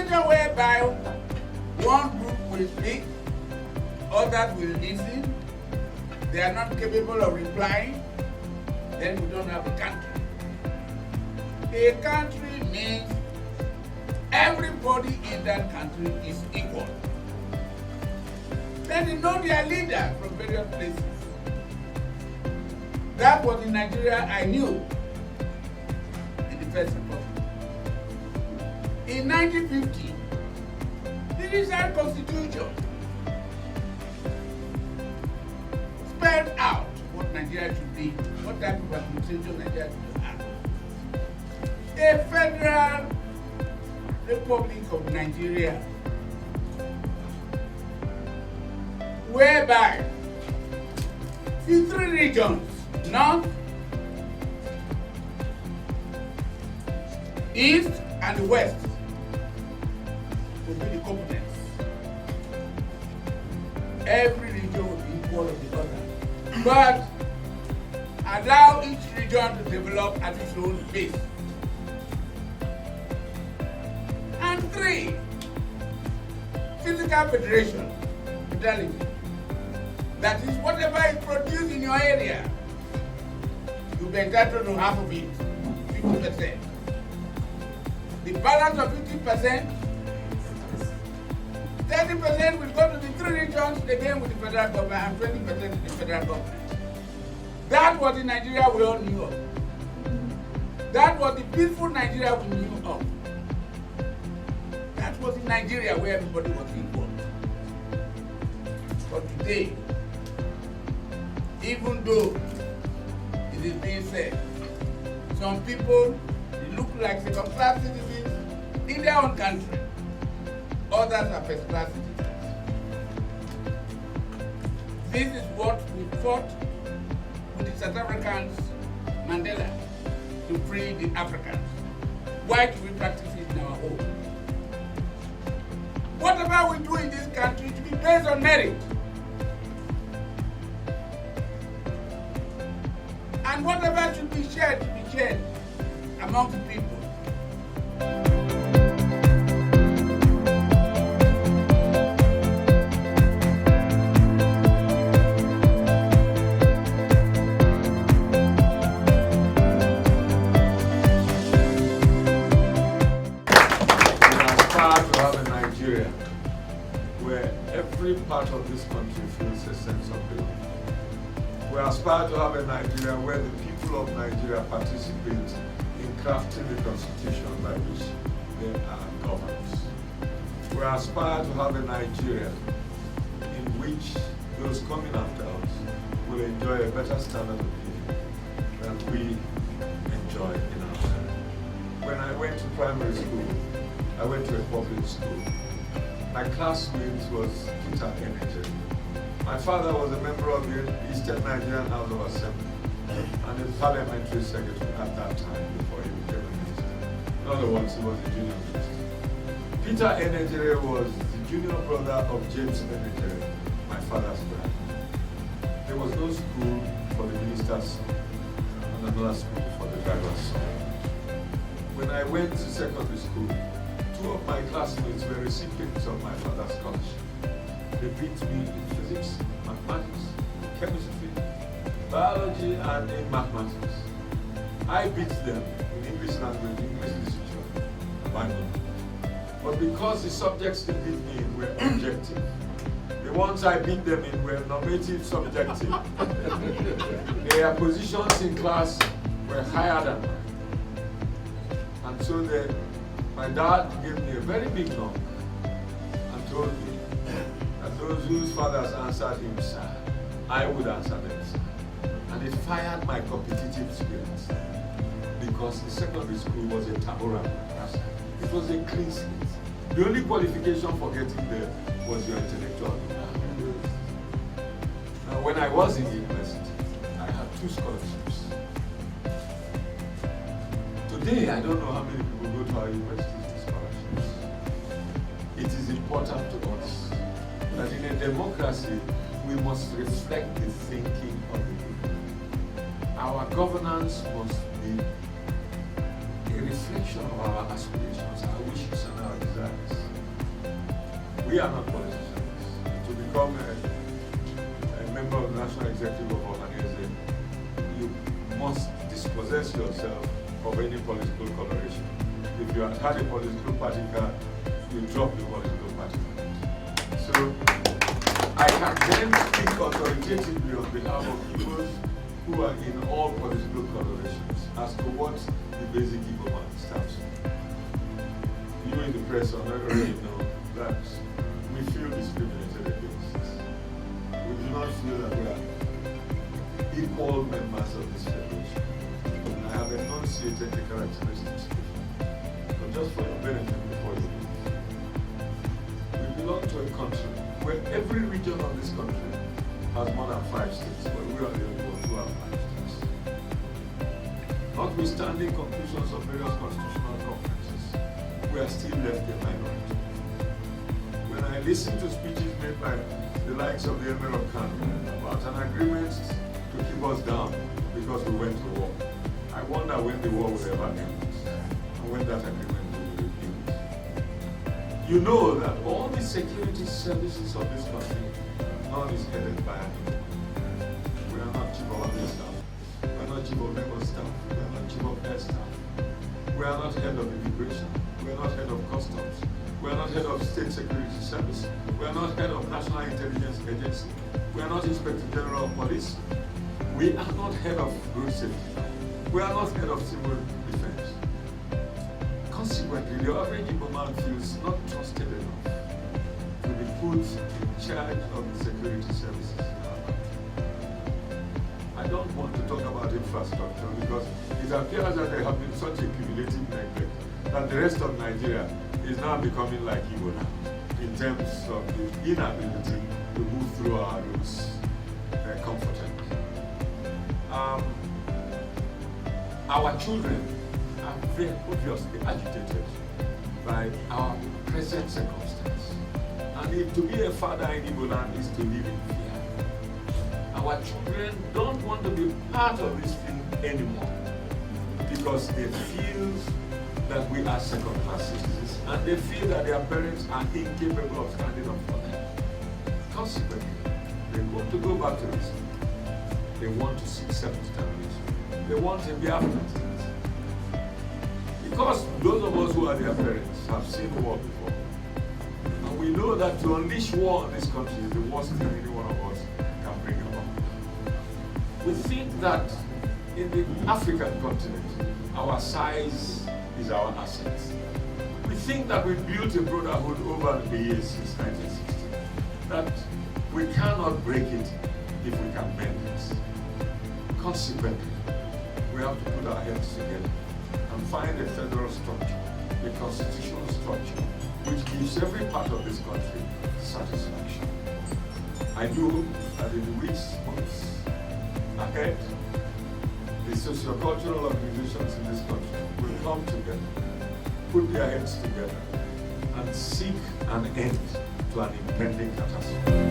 situation whereby one group will speak, others will listen, they are not capable of replying, then we don't have a country. A country means everybody in that country is equal. Then they know their leaders from various places. That was in Nigeria I knew in the First Republic. In 1950, the recent constitution spelled out what Nigeria should be, what type of administration Nigeria should have. A federal Republic of Nigeria, whereby the three regions, North, East, and the West, will be the components. Every region will be equal of the other, but allow each region to develop at its own pace. And three, physical federation, fidelity. That is, whatever is produced in your area, you'll be entitled to half of it, 50%. The balance of 50%, 30% will go to the three regions, again with the federal government, and 20% to the federal government. That was the Nigeria we all knew of. That was the peaceful Nigeria we knew of. That was in Nigeria where everybody was equal. But today, even though it is being said, some people look like second-class citizens in their own country, others are first-class citizens. This is what we fought with the South Africans, Mandela, to free the Africans. Why do we practice it in our home? Whatever we do in this country should be based on merit. And whatever should be shared among the people. Every part of this country feels a sense of belonging. We aspire to have a Nigeria where the people of Nigeria participate in crafting the constitution by which they are governed. We aspire to have a Nigeria in which those coming after us will enjoy a better standard of living than we enjoy in our time. When I went to primary school, I went to a public school. My classmate was Peter Enejere. My father was a member of the Eastern Nigerian House of Assembly and a parliamentary secretary at that time before he became a minister. In other words, he was a junior minister. Peter Enejere was the junior brother of James Enejere, my father's brother. There was no school for the minister's son and another school for the driver's son. When I went to secondary school, two of my classmates were recipients of my father's scholarship. They beat me in physics, mathematics, chemistry, biology, and in mathematics. I beat them in English language, English literature, and Bible. But because the subjects they beat me in were objective, the ones I beat them in were normative subjective. Their positions in class were higher than mine. And so my dad gave me a very big knock and told me that those whose fathers answered him, sir, I would answer them, sir. And it fired my competitive spirit because the secondary school was a tabula rasa. It was a clean slate. The only qualification for getting there was your intellectual ability. Now, when I was in university, I had 2 scholarships. Today, I don't know how many people go to our universities with scholarships. It is important to us that in a democracy, we must reflect the thinking of the people. Our governance must be a reflection of our aspirations, our wishes, and our desires. We are not politicians. To become a member of the National Executive of Ohanese, you must dispossess yourself of any political coloration. If you have had a political party card, you drop the political party card. So I can then speak authoritatively on behalf of people who are in all political colorations as to what the basic Igbo man stands for. You in the press already know that we feel discriminated against. We do not feel that we are equal members of this federation. I have enunciated the characteristics. But just for your benefit before you leave, we belong to a country where every region of this country has more than 5 states, but we are the only ones who have 5 states. Notwithstanding conclusions of various constitutional conferences, we are still left a minority. When I listen to speeches made by the likes of the Emir of Kano about an agreement to keep us down because we went to war, I wonder when the war will ever end and when that agreement will be repealed. You know that all the security services of this country, none is headed by an Igbo. We are not chief of army staff. We are not chief of naval staff. We are not chief of air staff. We are not head of immigration. We are not head of customs. We are not head of state security service. We are not head of national intelligence agency. We are not inspector general of police. We are not head of road safety. We are not head of civil defense. Consequently, the average Igbo man feels not trusted enough to be put in charge of the security services in our country. I don't want to talk about infrastructure because it appears that there have been such a cumulative neglect that the rest of Nigeria is now becoming like Igbo in terms of the inability to move through our roads comfortably. Our children are very obviously agitated by our present circumstance. And if to be a father in Igbo land is to live in fear, our children don't want to be part of this film anymore because they feel that we are second-class citizens and they feel that their parents are incapable of standing up for them. Consequently, they want to go back to this. They want to seek self-determination. They want a Biafra state. Because those of us who are their parents have seen war before. And we know that to unleash war in this country is the worst thing any one of us can bring about. We think that in the African continent, our size is our asset. We think that we built a brotherhood over the years since 1960. That we cannot break it if we can bend it. Consequently, we have to put our heads together and find a federal structure, a constitutional structure, which gives every part of this country satisfaction. I do that in the weeks, months ahead, the sociocultural organizations in this country will come together, put their heads together, and seek an end to an impending catastrophe.